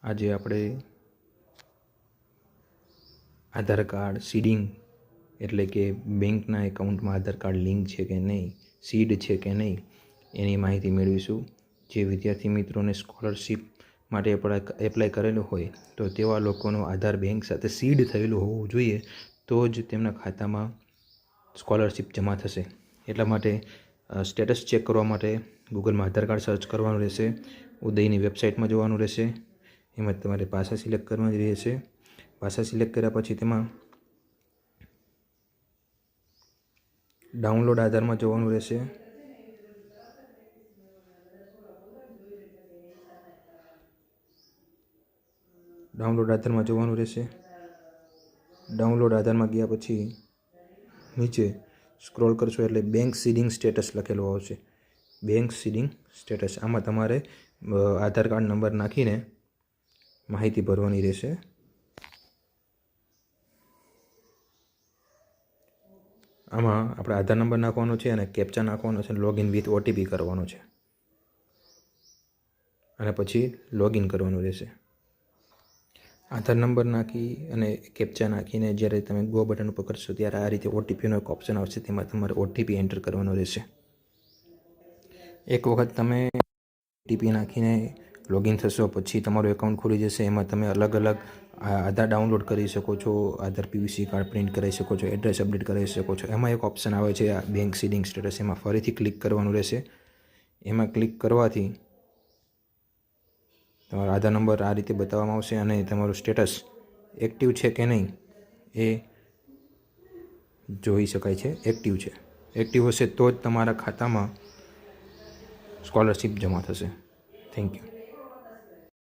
આજે આપણે આધાર card seeding એટલે કે બેંકના એકાઉન્ટમાં આધાર કાર્ડ લિંક છે કે નહીં, સીડ છે કે નહીં, એની માહિતી મેળવીશું. જે વિદ્યાર્થી મિત્રોને સ્કોલરશિપ માટે એપ્લાય કરેલું હોય તો તેવા લોકોનો આધાર બેંક સાથે સીડ થયેલું હોવું જોઈએ, તો જ તેમના ખાતામાં સ્કોલરશિપ જમા થશે. એટલા માટે સ્ટેટસ ચેક કરવા માટે ગૂગલમાં આધાર કાર્ડ સર્ચ કરવાનું રહેશે. ઉદયની વેબસાઇટમાં જવાનું રહેશે. એમાં તમારે ભાષા સિલેક્ટ કરવાની રહેશે. ભાષા સિલેક્ટ કર્યા પછી તેમાં ડાઉનલોડ આધારમાં જવાનું રહેશે. ડાઉનલોડ આધારમાં ગયા પછી નીચે સ્ક્રોલ કરશો એટલે બેંક સીડિંગ સ્ટેટસ લખેલું આવશે. બેંક સીડિંગ સ્ટેટસ, આમાં તમારે આધાર કાર્ડ નંબર નાખીને માહિતી ભરવાની રહેશે. આમાં આપણે આધાર નંબર નાખવાનો છે અને કેપ્ચા નાખવાનો છે, લોગિન વિથ ઓટીપી કરવાનો છે અને પછી લોગિન કરવાનું રહેશે. આધાર નંબર નાખી અને કેપ્ચા નાખીને જ્યારે તમે ગો બટન ઉપર કરશો ત્યારે આ રીતે ઓટીપીનો એક ઓપ્શન આવશે, તેમાં તમારે ઓટીપી એન્ટર કરવાનો રહેશે. એક વખત તમે ઓટીપી નાખીને લોગિન થશો પછી તમારું એકાઉન્ટ ખુલી જશે. એમાં તમે અલગ અલગ આધાર ડાઉનલોડ કરી શકો છો, આધાર પીવીસી કાર્ડ પ્રિન્ટ કરાવી શકો છો, એડ્રેસ અપડેટ કરાવી શકો છો. એમાં એક ઓપ્શન આવે છે આ બેંક સીડિંગ સ્ટેટસ, એમાં ફરીથી ક્લિક કરવાનું રહેશે. એમાં ક્લિક કરવાથી તમારો આધાર નંબર આ રીતે બતાવવામાં આવશે અને તમારું સ્ટેટસ એક્ટિવ છે કે નહીં એ જોઈ શકાય છે. એક્ટિવ હશે તો જ તમારા ખાતામાં સ્કોલરશિપ જમા થશે. Thank you.